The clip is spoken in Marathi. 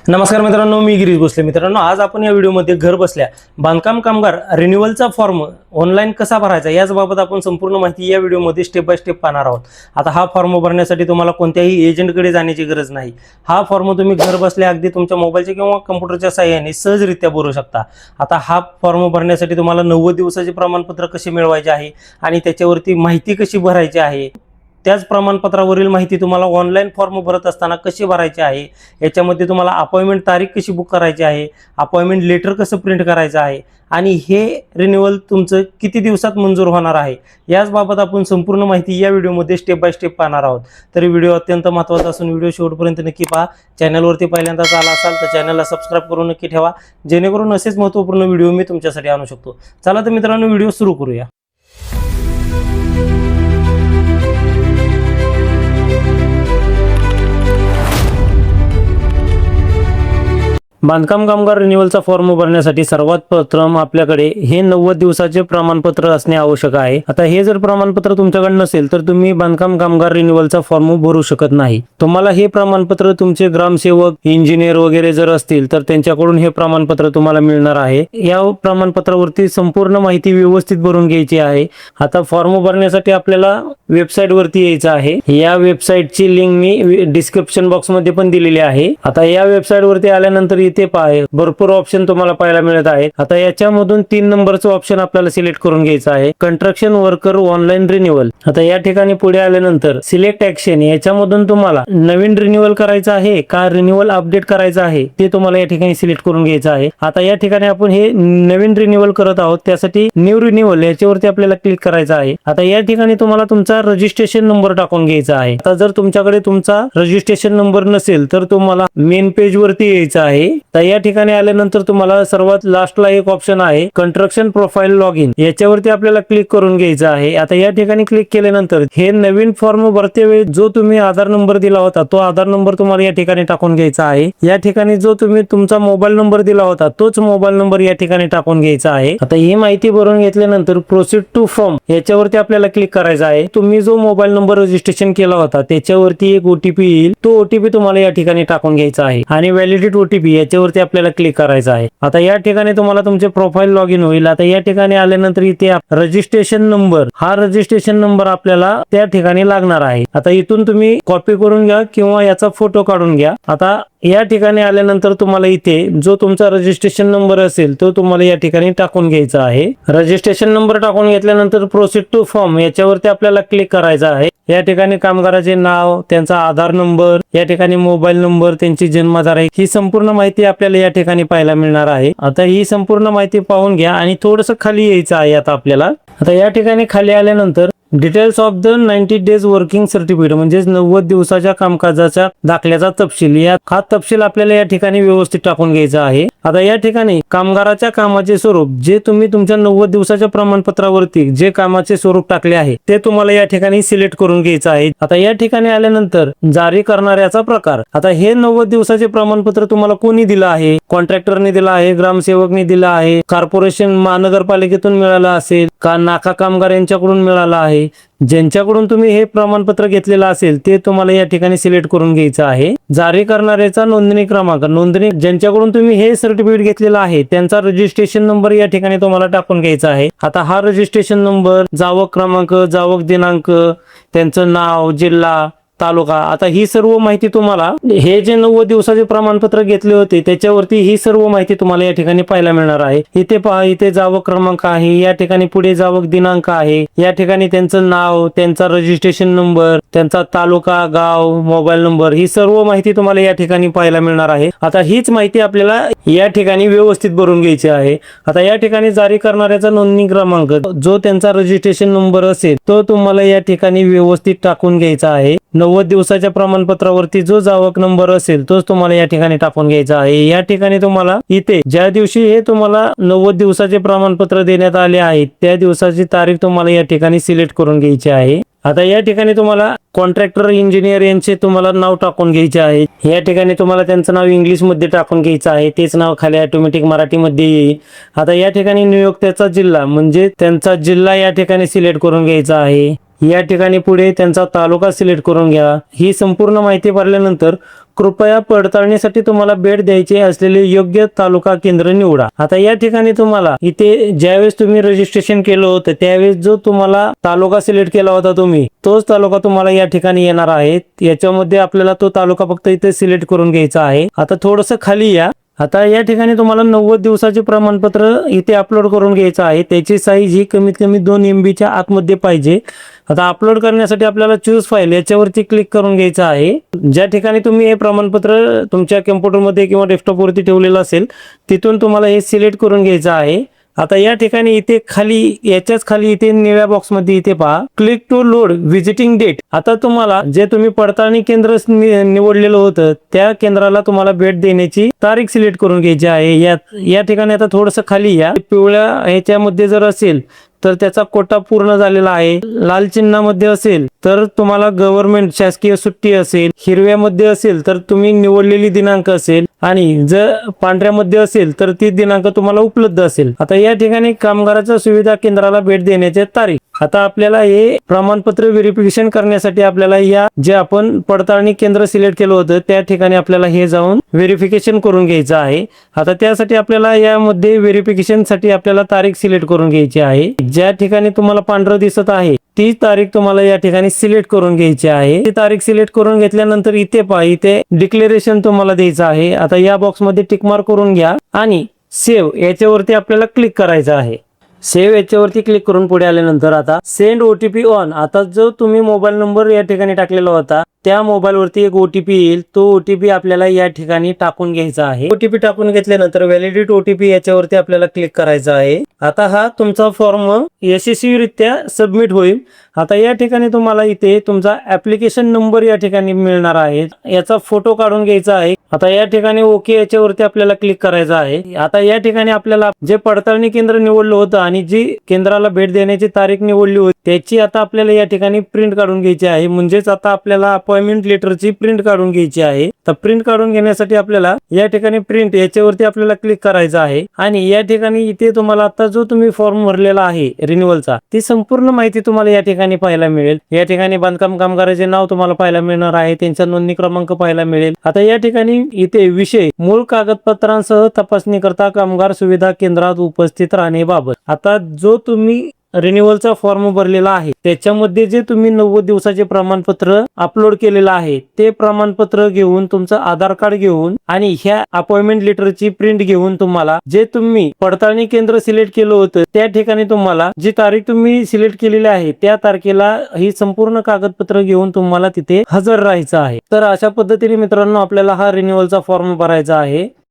नमस्कार मित्रांनो, मी गिरीश भोसले. मित्रांनो, आज आपण या व्हिडिओमध्ये घर बसल्या बांधकाम कामगार रिन्युअलचा फॉर्म ऑनलाईन कसा भरायचा याबाबत आपण संपूर्ण माहिती या व्हिडिओमध्ये स्टेप बाय स्टेप पाहणार आहोत. आता हा फॉर्म भरण्यासाठी तुम्हाला कोणत्याही एजंटकडे जाण्याची गरज नाही. हा फॉर्म तुम्ही घर बसल्या अगदी तुमच्या मोबाईलच्या किंवा कम्प्युटरच्या सहाय्याने सहजरित्या भरू शकता. आता हा फॉर्म भरण्यासाठी तुम्हाला 90 दिवसाचे प्रमाणपत्र कसे मिळवायचे आहे आणि त्याच्यावरती माहिती कशी भरायची आहे, त्याच प्रमाणपत्रावरील माहिती तुम्हाला ऑनलाईन फॉर्म भरत असताना कशी भरायची आहे, याच्यामध्ये तुम्हाला अपॉइंटमेंट तारीख कशी बुक करायची आहे, अपॉइंटमेंट लेटर कसं प्रिंट करायचं आहे आणि हे रिन्युअल तुमचं किती दिवसात मंजूर होणार आहे याचबाबत आपण संपूर्ण माहिती या व्हिडिओमध्ये स्टेप बाय स्टेप पाहणार आहोत. तर व्हिडिओ अत्यंत महत्त्वाचा असून व्हिडिओ शेवटपर्यंत नक्की पहा. चॅनलवरती पहिल्यांदाच आला असाल तर चॅनलला सबस्क्राईब करून नक्की ठेवा, जेणेकरून असेच महत्त्वपूर्ण व्हिडिओ मी तुमच्यासाठी आणू शकतो. चला तर मित्रांनो, व्हिडिओ सुरू करूया. बांधकाम कामगार रिन्युअलचा फॉर्म भरण्यासाठी सर्वात प्रथम आपल्याकडे हे 90 दिवसाचे प्रमाणपत्र असणे आवश्यक आहे. आता हे जर प्रमाणपत्र तुमच्याकडे नसेल तर तुम्ही बांधकाम कामगार रिन्युअलचा फॉर्म भरू शकत नाही. तुम्हाला हे प्रमाणपत्र तुमचे ग्रामसेवक, इंजिनियर वगैरे जर असतील तर त्यांच्याकडून हे प्रमाणपत्र तुम्हाला मिळणार आहे. या प्रमाणपत्रावरती संपूर्ण माहिती व्यवस्थित भरून घ्यायची आहे. आता फॉर्म भरण्यासाठी आपल्याला वेबसाईट वरती यायचं आहे. या वेबसाईटची लिंक मी डिस्क्रिप्शन बॉक्स मध्ये पण दिलेली आहे. आता या वेबसाईट वरती आल्यानंतर इथे भरपूर ऑप्शन तुम्हाला पाहायला मिळत आहेत. आता याच्यामधून 3 नंबरचं ऑप्शन आपल्याला सिलेक्ट करून घ्यायचं आहे, कंस्ट्रक्शन वर्कर ऑनलाईन रिन्युअल. आता या ठिकाणी पुढे आल्यानंतर सिलेक्ट ऍक्शन, याच्यामधून तुम्हाला नवीन रिन्युअल करायचं आहे का रिन्युअल अपडेट करायचं आहे ते तुम्हाला या ठिकाणी सिलेक्ट करून घ्यायचं आहे. आता या ठिकाणी आपण हे नवीन रिन्युअल करत आहोत, त्यासाठी न्यू रिन्युअल याच्यावरती आपल्याला क्लिक करायचं आहे. आता या ठिकाणी तुम्हाला तुमचा रजिस्ट्रेशन नंबर टाकून घ्यायचा आहे. आता जर तुमच्याकडे तुमचा रजिस्ट्रेशन नंबर नसेल तर तुम्हाला मेन पेज वरती यायचं आहे. तर या ठिकाणी आल्यानंतर तुम्हाला सर्वात लास्टला एक ऑप्शन आहे कंस्ट्रक्शन प्रोफाइल लॉग इन, याच्यावरती आपल्याला क्लिक करून घ्यायचं आहे. आता या ठिकाणी क्लिक केल्यानंतर हे नवीन फॉर्म भरते वेळी जो तुम्ही आधार नंबर दिला होता तो आधार नंबर तुम्हाला या ठिकाणी टाकून घ्यायचा आहे. या ठिकाणी जो तुम्ही तुमचा मोबाईल नंबर दिला होता तोच मोबाईल नंबर या ठिकाणी टाकून घ्यायचा आहे. आता ही माहिती भरून घेतल्यानंतर प्रोसीड टू फॉर्म याच्यावरती आपल्याला क्लिक करायचं आहे. तुम्ही जो मोबाईल नंबर रजिस्ट्रेशन केला होता त्याच्यावरती एक ओटीपी येईल, तो ओटीपी तुम्हाला या ठिकाणी टाकून घ्यायचा आहे आणि व्हॅलिडेट ओटीपी याच्यावरती आपल्याला क्लिक करायचं आहे. आता या ठिकाणी तुम्हाला तुमचे प्रोफाइल लॉग इन होईल. आता या ठिकाणी आल्यानंतर इथे रजिस्ट्रेशन नंबर, हा रजिस्ट्रेशन नंबर आपल्याला त्या ठिकाणी लागणार आहे. आता इथून तुम्ही कॉपी करून घ्या किंवा याचा फोटो काढून घ्या. आता या ठिकाणी आल्यानंतर तुम्हाला इथे जो तुमचा रजिस्ट्रेशन नंबर असेल तो तुम्हाला या ठिकाणी टाकून घ्यायचा आहे. रजिस्ट्रेशन नंबर टाकून घेतल्यानंतर प्रोसीड टू फॉर्म याच्यावरती आपल्याला क्लिक करायचं आहे. या ठिकाणी कामगाराचे नाव, त्यांचा आधार नंबर, या ठिकाणी मोबाईल नंबर, त्यांची जन्मतारीख, ही संपूर्ण माहिती आपल्याला या ठिकाणी पाहायला मिळणार आहे. आता ही संपूर्ण माहिती पाहून घ्या आणि थोडंसं खाली यायचं आहे. आता या ठिकाणी खाली आल्यानंतर details of the 90 days working certificate म्हणजे 90 दिवसाच्या कामकाजाच्या दाखल्याचा तपशील, हा तपशील आपल्याला या ठिकाणी व्यवस्थित टाकून घ्यायचा आहे. आता या ठिकाणी कामगाराच्या कामाचे स्वरूप, जे तुम्ही तुमच्या 90 दिवसाच्या प्रमाणपत्रावरती जे कामाचे स्वरूप टाकले आहे ते तुम्हाला या ठिकाणी सिलेक्ट करून घ्यायचं आहे. आता या ठिकाणी आल्यानंतर जारी करणाऱ्याचा प्रकार, आता हे 90 दिवसाचे प्रमाणपत्र तुम्हाला कोणी दिलं आहे, कॉन्ट्रॅक्टरने दिलं आहे, ग्रामसेवकने दिलं आहे, कॉर्पोरेशन महानगरपालिकेतून मिळालं असेल का नाका कामगार यांच्याकडून मिळालं आहे. ज्यांच्याकडून तुम्ही हे प्रमाणपत्र घेतलेलं असेल ते तुम्हाला या ठिकाणी सिलेक्ट करून घ्यायचं आहे. जारी करणाऱ्याचा नोंदणी क्रमांक, नोंदणी ज्यांच्याकडून तुम्ही हे सर्टिफिकेट घेतलेलं आहे त्यांचा रजिस्ट्रेशन नंबर या ठिकाणी तुम्हाला टाकून घ्यायचा आहे. आता हा रजिस्ट्रेशन नंबर, जावक क्रमांक, जावक दिनांक, त्यांचं नाव, जिल्हा, तालुका, आता ही सर्व माहिती तुम्हाला हे जे 90 दिवसाचे प्रमाणपत्र घेतले होते त्याच्यावरती ही सर्व माहिती तुम्हाला या ठिकाणी पाहायला मिळणार आहे. इथे पहा, इथे जावक क्रमांक आहे, या ठिकाणी पुढे जावक दिनांक आहे, या ठिकाणी त्यांचं नाव, त्यांचा रजिस्ट्रेशन नंबर, त्यांचा तालुका, गाव, मोबाईल नंबर, ही सर्व माहिती तुम्हाला या ठिकाणी पाहायला मिळणार आहे. आता हीच माहिती आपल्याला या ठिकाणी व्यवस्थित भरून घ्यायची आहे. आता या ठिकाणी जारी करणाऱ्याचा नोंदणी क्रमांक, जो त्यांचा रजिस्ट्रेशन नंबर असेल तो तुम्हाला या ठिकाणी व्यवस्थित टाकून घ्यायचा आहे. 90 दिवसाच्या प्रमाणपत्रावरती जो जावक नंबर असेल तोच तुम्हाला या ठिकाणी टाकून घ्यायचा आहे. या ठिकाणी तुम्हाला इथे ज्या दिवशी हे तुम्हाला 90 दिवसाचे प्रमाणपत्र देण्यात आले आहे त्या दिवसाची तारीख तुम्हाला या ठिकाणी सिलेक्ट करून घ्यायची आहे. आता या ठिकाणी तुम्हाला कॉन्ट्रॅक्टर, इंजिनियर यांचे तुम्हाला नाव टाकून घ्यायचे आहे. या ठिकाणी तुम्हाला त्यांचं नाव इंग्लिश मध्ये टाकून घ्यायचं आहे, तेच नाव खाली ऑटोमॅटिक मराठीमध्ये येईल. आता या ठिकाणी नियोक्त्याचा जिल्हा म्हणजे त्यांचा जिल्हा या ठिकाणी सिलेक्ट करून घ्यायचा आहे. या ठिकाणी पुढे त्यांचा तालुका सिलेक्ट करून घ्या। ही संपूर्ण माहिती भरल्यानंतर कृपया पडताळणीसाठी तुम्हाला भेट द्यायचे असलेले योग्य तालुका केंद्र निवडा। आता या ठिकाणी तुम्हाला इथे ज्यावेळेस तुम्ही रजिस्ट्रेशन केलं होतं त्यावेळेस जो तुम्हाला तालुका सिलेक्ट केला होता तुम्ही, तोच तालुका तुम्हाला या ठिकाणी येणार आहे। याच्यामध्ये आपल्याला तो तालुका फक्त इथे सिलेक्ट करून घ्यायचा आहे। आता थोडंसं खाली या। आता या ठिकाणी तुम्हाला 90 दिवसाचे प्रमाणपत्र इथे अपलोड करून घ्यायचं आहे। त्याची साईज ही कमीत कमी 2 MB च्या आतमध्ये पाहिजे। आता अपलोड करण्यासाठी आपल्याला चूज फाईल याच्यावरती क्लिक करून घ्यायचं आहे। ज्या ठिकाणी तुम्ही हे प्रमाणपत्र तुमच्या कम्प्युटरमध्ये किंवा डेस्कटॉपवरती ठेवलेलं असेल तिथून तुम्हाला हे सिलेक्ट करून घ्यायचं आहे। आता या ठिकाणी इथे खाली याच्याच खाली इथे निळ्या बॉक्समध्ये इथे पहा click to load visiting date. आता तुम्हाला जे तुम्ही पडताळणी केंद्र निवडलेलं होतं त्या केंद्राला तुम्हाला भेट देण्याची तारीख सिलेक्ट करून घ्यायची आहे। या ठिकाणी आता थोडंसं खाली या। पिवळ्या ह्याच्यामध्ये जर असेल तर त्याचा कोटा पूर्ण झालेला आहे, लाल चिन्हामध्ये असेल तर तुम्हाला गव्हर्नमेंट शासकीय सुट्टी असेल, हिरव्यामध्ये असेल तर तुम्ही निवडलेली दिनांक असेल आणि जर पांढऱ्यामध्ये असेल तर ती दिनांक तुम्हाला उपलब्ध असेल। आता या ठिकाणी कामगाराच्या सुविधा केंद्राला भेट देण्याची तारीख। आता आपल्याला हे प्रमाणपत्र व्हेरिफिकेशन करण्यासाठी आपल्याला या जे आपण पडताळणी केंद्र सिलेक्ट केलं होतं त्या ठिकाणी आपल्याला हे जाऊन व्हेरिफिकेशन करून घ्यायचं आहे। आता त्यासाठी आपल्याला यामध्ये व्हेरिफिकेशन साठी आपल्याला तारीख सिलेक्ट करून घ्यायची आहे। ज्या ठिकाणी तुम्हाला पांढरं दिसत आहे ती तारीख तुम्हाला या ठिकाणी सिलेक्ट करून घ्यायची आहे। ती तारीख सिलेक्ट करून घेतल्यानंतर इथे पहा इथे डिक्लेरेशन तुम्हाला द्यायचं आहे। आता या बॉक्स मध्ये टिक मार्क करून घ्या आणि सेव्ह याच्यावरती आपल्याला क्लिक करायचं आहे। सेव्ह याच्यावरती क्लिक करून पुढे आल्यानंतर आता सेंड OTP ऑन। आता जो तुम्ही मोबाईल नंबर या ठिकाणी टाकलेला होता त्या मोबाईल वरती एक OTP येईल, तो OTP आपल्याला या ठिकाणी टाकून घ्यायचा आहे। OTP टाकून घेतल्यानंतर व्हॅलिडेट OTP याच्यावरती आपल्याला क्लिक करायचा आहे। आता हा तुमचा फॉर्म यशस्वीरित्या सबमिट होईल। आता या ठिकाणी तुम्हाला इथे तुमचा ऍप्लिकेशन नंबर या ठिकाणी मिळणार आहे, याचा फोटो काढून घ्यायचा आहे। आता या ठिकाणी ओके याच्यावरती आपल्याला क्लिक करायचं आहे। आता या ठिकाणी आपल्याला जे पडताळणी केंद्र निवडलं होतं आणि जी केंद्राला भेट देण्याची तारीख निवडली होती त्याची आता आपल्याला या ठिकाणी प्रिंट काढून घ्यायची आहे। म्हणजेच आता आपल्याला अपॉइंटमेंट लेटरची प्रिंट काढून घ्यायची आहे। तर प्रिंट काढून घेण्यासाठी आपल्याला या ठिकाणी प्रिंट याच्यावरती आपल्याला क्लिक करायचं आहे आणि या ठिकाणी इथे तुम्हाला आता जो तुम्ही फॉर्म भरलेला आहे रिन्युअलचा ती संपूर्ण माहिती तुम्हाला या ठिकाणी पाहायला मिळेल। या ठिकाणी बांधकाम कामगाराचे नाव तुम्हाला पाहायला मिळणार आहे, त्यांचा नोंदणी क्रमांक पाहायला मिळेल। आता या ठिकाणी इथे विषय मूळ कागदपत्रांसह तपासणी करता कामगार सुविधा केंद्रात उपस्थित राहण्याबाबत। आता जो तुम्ही रिन्युअलचा फॉर्म भरलेला आहे त्याच्यामध्ये जे तुम्ही 90 दिवसाचे प्रमाणपत्र अपलोड केलेलं आहे ते प्रमाणपत्र घेऊन तुमचं आधार कार्ड घेऊन आणि ह्या अपॉइंटमेंट लेटरची प्रिंट घेऊन तुम्हाला जे तुम्ही पडताळणी केंद्र सिलेक्ट केलं होतं त्या ठिकाणी तुम्हाला जी तारीख तुम्ही सिलेक्ट केलेली आहे त्या तारखेला ही संपूर्ण कागदपत्र घेऊन तुम्हाला तिथे हजर राहायचं आहे। तर अशा पद्धतीने मित्रांनो आपल्याला हा रिन्युअलचा फॉर्म भरायचा आहे।